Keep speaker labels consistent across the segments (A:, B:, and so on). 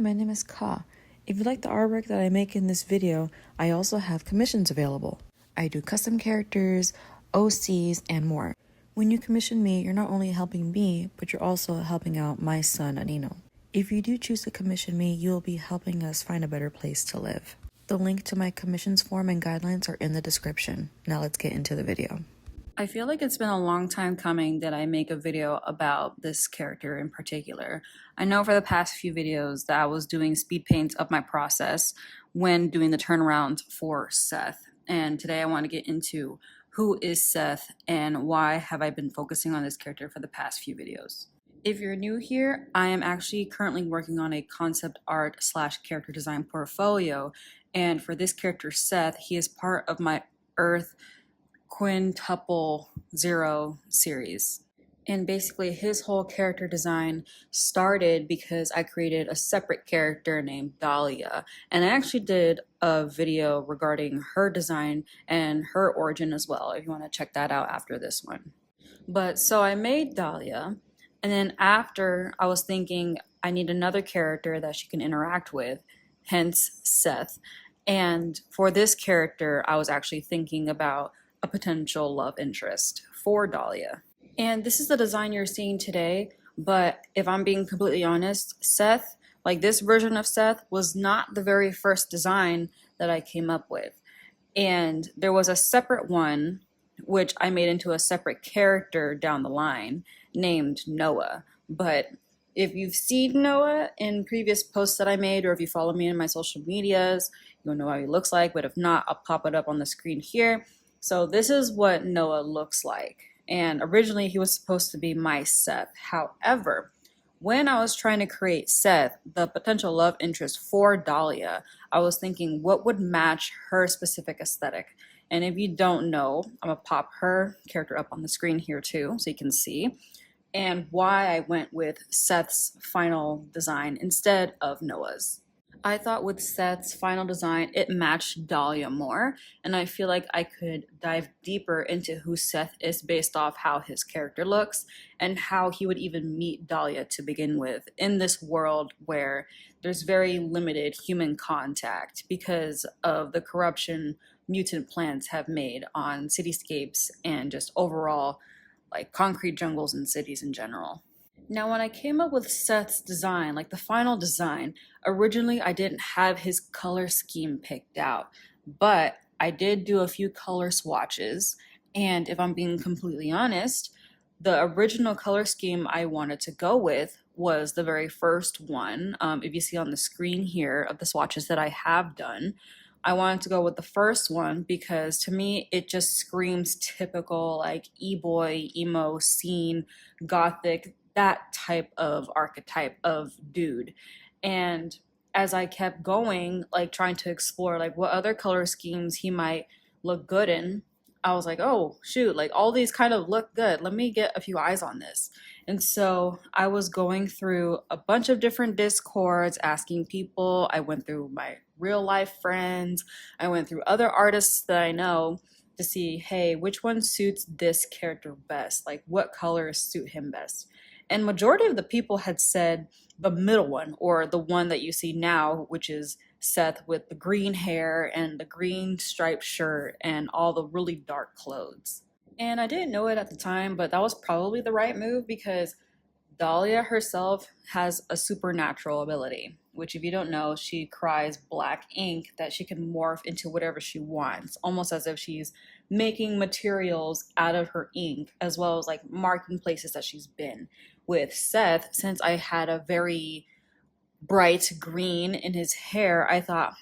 A: Hi, my name is Ka. If you like the artwork that I make in this video, I also have commissions available. I do custom characters, OCs, and more. When you commission me, you're not only helping me, but you're also helping out my son, Anino. If you do choose to commission me, you'll be helping us find a better place to live. The link to my commissions form and guidelines are in the description. Now let's get into the video. I feel like it's been a long time coming that I make a video about this character in particular. I know for the past few videos that I was doing speed paints of my process when doing the turnaround for Seth. And today I want to get into who is Seth and why have I been focusing on this character for the past few videos. If you're new here, I am actually currently working on a concept art / character design portfolio. And for this character, Seth, he is part of my Earth Quintuple Zero series. And basically his whole character design started because I created a separate character named Dahlia. And I actually did a video regarding her design and her origin as well, if you want to check that out after this one. But so I made Dahlia, and then after I was thinking I need another character that she can interact with, hence Seth. And for this character, I was actually thinking about a potential love interest for Dahlia. And this is the design you're seeing today, but if I'm being completely honest, Seth, like this version of Seth, was not the very first design that I came up with. And there was a separate one, which I made into a separate character down the line, named Noah. But if you've seen Noah in previous posts that I made, or if you follow me in my social medias, you'll know how he looks like, but if not, I'll pop it up on the screen here. So this is what Noah looks like. And originally he was supposed to be my Seth. However, when I was trying to create Seth, the potential love interest for Dahlia, I was thinking what would match her specific aesthetic. And if you don't know, I'm gonna pop her character up on the screen here too, so you can see. And why I went with Seth's final design instead of Noah's. I thought with Seth's final design, it matched Dahlia more, and I feel like I could dive deeper into who Seth is based off how his character looks and how he would even meet Dahlia to begin with in this world where there's very limited human contact because of the corruption mutant plants have made on cityscapes and just overall like concrete jungles and cities in general. Now, when I came up with Seth's design, like the final design, originally I didn't have his color scheme picked out, but I did do a few color swatches. And if I'm being completely honest, the original color scheme I wanted to go with was the very first one. If you see on the screen here of the swatches that I have done, I wanted to go with the first one because to me, it just screams typical like e-boy, emo, scene, gothic, that type of archetype of dude. And as I kept going, like trying to explore like what other color schemes he might look good in, I was like, oh shoot, like all these kind of look good. Let me get a few eyes on this. And so I was going through a bunch of different discords, asking people. I went through my real life friends. I went through other artists that I know to see, hey, which one suits this character best? Like what colors suit him best? And majority of the people had said the middle one, or the one that you see now, which is Seth with the green hair and the green striped shirt and all the really dark clothes. And I didn't know it at the time, but that was probably the right move because Dahlia herself has a supernatural ability, which if you don't know, she cries black ink that she can morph into whatever she wants, almost as if she's making materials out of her ink, as well as like marking places that she's been. With Seth, since I had a very bright green in his hair, I thought,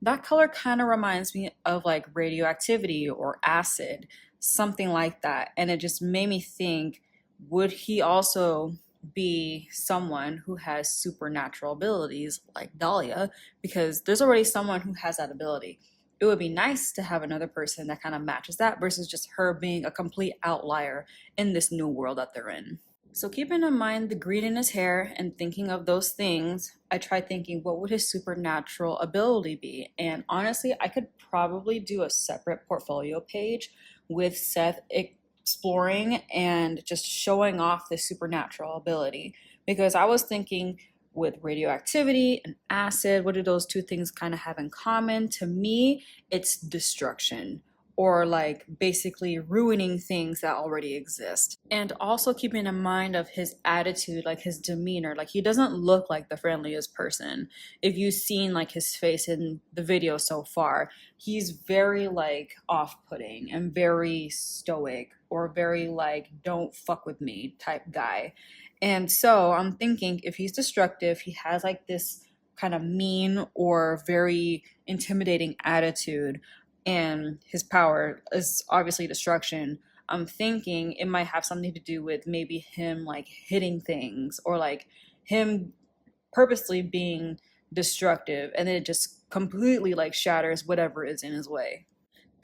A: that color kind of reminds me of like radioactivity or acid, something like that. And it just made me think, would he also be someone who has supernatural abilities like Dahlia? Because there's already someone who has that ability. It would be nice to have another person that kind of matches that versus just her being a complete outlier in this new world that they're in. So keeping in mind the green in his hair and thinking of those things, I tried thinking what would his supernatural ability be? And honestly, I could probably do a separate portfolio page with Seth exploring and just showing off this supernatural ability because I was thinking
B: with radioactivity and acid. What do those two things kind of have in common? To me, it's destruction, or like basically ruining things that already exist. And also keeping in mind of his attitude, like his demeanor, like he doesn't look like the friendliest person. If you've seen like his face in the video so far, he's very like off-putting and very stoic, or very like don't fuck with me type guy. And so I'm thinking, if he's destructive, he has like this kind of mean or very intimidating attitude, and his power is obviously destruction. I'm thinking it might have something to do with maybe him like hitting things, or like him purposely being destructive, and then it just completely like shatters whatever is in his way.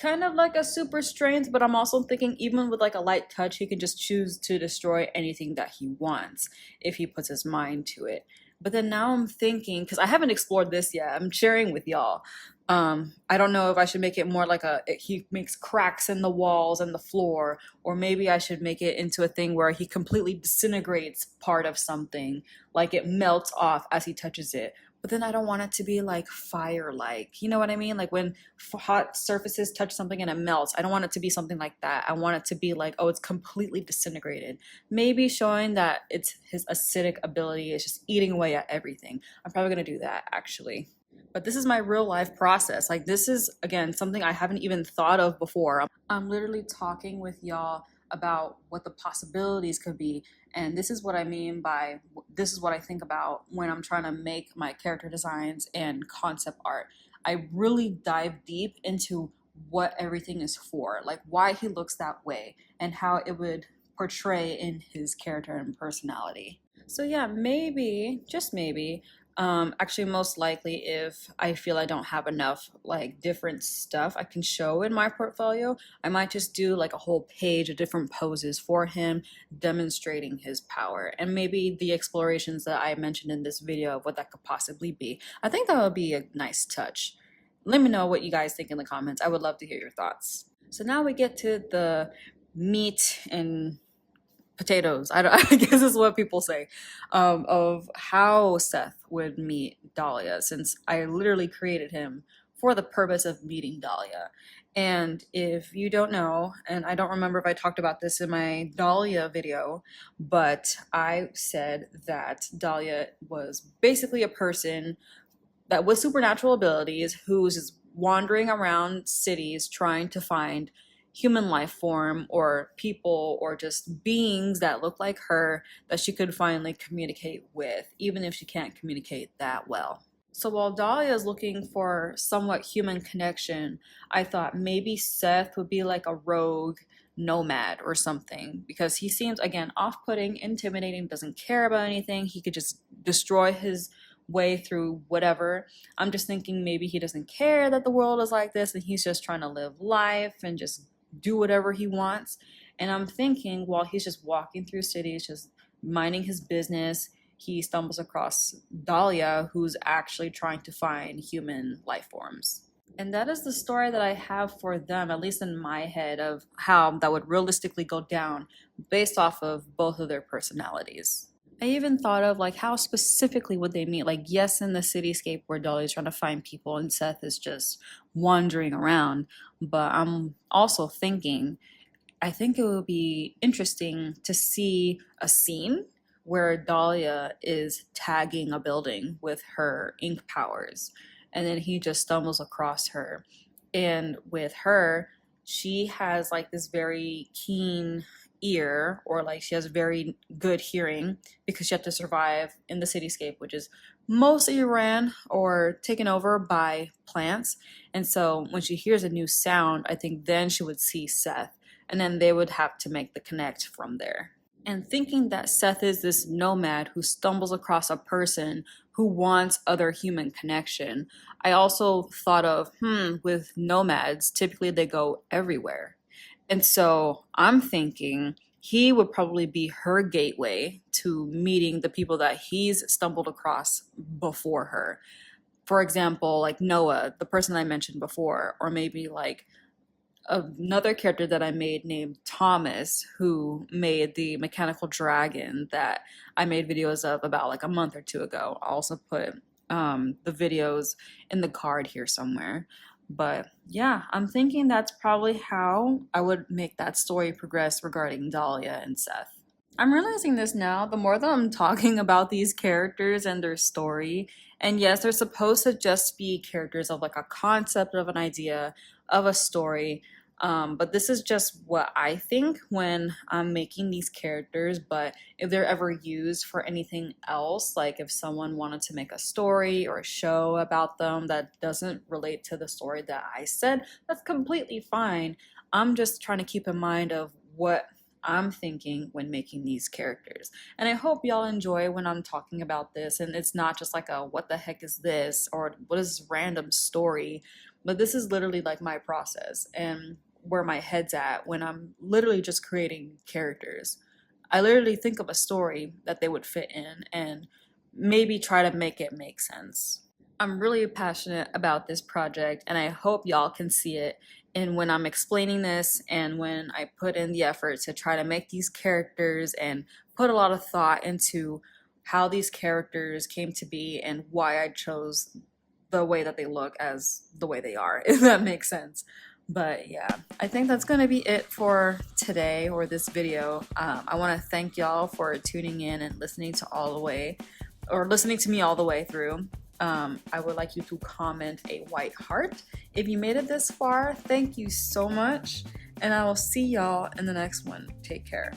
B: Kind of like a super strength, but I'm also thinking even with like a light touch, he can just choose to destroy anything that he wants if he puts his mind to it. But then now I'm thinking, because I haven't explored this yet, I'm sharing with y'all. I don't know if I should make it more like he makes cracks in the walls and the floor, or maybe I should make it into a thing where he completely disintegrates part of something, like it melts off as he touches it. But then I don't want it to be like fire-like. You know what I mean? Like when hot surfaces touch something and it melts. I don't want it to be something like that. I want it to be like, oh, it's completely disintegrated. Maybe showing that it's his acidic ability is just eating away at everything. I'm probably going to do that actually. But this is my real life process. Like this is, again, something I haven't even thought of before. I'm literally talking with y'all about what the possibilities could be. And this is what I mean by, this is what I think about when I'm trying to make my character designs and concept art. I really dive deep into what everything is for, like why he looks that way and how it would portray in his character and personality. So yeah, maybe, just maybe, actually most likely if I feel I don't have enough like different stuff I can show in my portfolio, I might just do like a whole page of different poses for him demonstrating his power, and maybe the explorations that I mentioned in this video of what that could possibly be. I think that would be a nice touch. Let me know what you guys think in the comments. I would love to hear your thoughts. So now we get to the meat and potatoes, I guess is what people say, of how Seth would meet Dahlia, since I literally created him for the purpose of meeting Dahlia. And if you don't know, and I don't remember if I talked about this in my Dahlia video, but I said that Dahlia was basically a person that with supernatural abilities who's just wandering around cities trying to find human life form or people or just beings that look like her that she could finally communicate with, even if she can't communicate that well. So while Dahlia is looking for somewhat human connection, I thought maybe Seth would be like a rogue nomad or something, because he seems, again, off-putting, intimidating, doesn't care about anything. He could just destroy his way through whatever. I'm just thinking maybe he doesn't care that the world is like this and he's just trying to live life and just do whatever he wants. And I'm thinking while he's just walking through cities, just minding his business, he stumbles across Dahlia, who's actually trying to find human life forms. And that is the story that I have for them, at least in my head, of how that would realistically go down based off of both of their personalities. I even thought of like how specifically would they meet? Like, yes, in the cityscape where Dolly's trying to find people and Seth is just wandering around, but I'm also thinking, I think it would be interesting to see a scene where Dahlia is tagging a building with her ink powers, and then he just stumbles across her. And with her, she has like this very keen ear, or like she has very good hearing because she had to survive in the cityscape, which is mostly ran or taken over by plants. And so when she hears a new sound, I think then she would see Seth, and then they would have to make the connect from there. And thinking that Seth is this nomad who stumbles across a person who wants other human connection, I also thought of, with nomads, typically they go everywhere. And so I'm thinking he would probably be her gateway to meeting the people that he's stumbled across before her. For example, like Noah, the person I mentioned before, or maybe like another character that I made named Thomas, who made the mechanical dragon that I made videos of about like a month or two ago. I'll also put the videos in the card here somewhere. But yeah, I'm thinking that's probably how I would make that story progress regarding Dahlia and Seth. I'm realizing this now, the more that I'm talking about these characters and their story, and yes, they're supposed to just be characters of like a concept, of an idea, of a story. But this is just what I think when I'm making these characters. But if they're ever used for anything else, like if someone wanted to make a story or a show about them that doesn't relate to the story that I said, that's completely fine. I'm just trying to keep in mind of what I'm thinking when making these characters. And I hope y'all enjoy when I'm talking about this, and it's not just like a what the heck is this or what is this random story, but this is literally like my process and where my head's at when I'm literally just creating characters. I literally think of a story that they would fit in and maybe try to make it make sense. I'm really passionate about this project, and I hope y'all can see it in when I'm explaining this and when I put in the effort to try to make these characters and put a lot of thought into how these characters came to be and why I chose the way that they look as the way they are, if that makes sense. But yeah, I think that's going to be it for today or this video. I want to thank y'all for tuning in and listening to all the way, or listening to me all the way through. I would like you to comment a white heart if you made it this far. Thank you so much, and I will see y'all in the next one. Take care.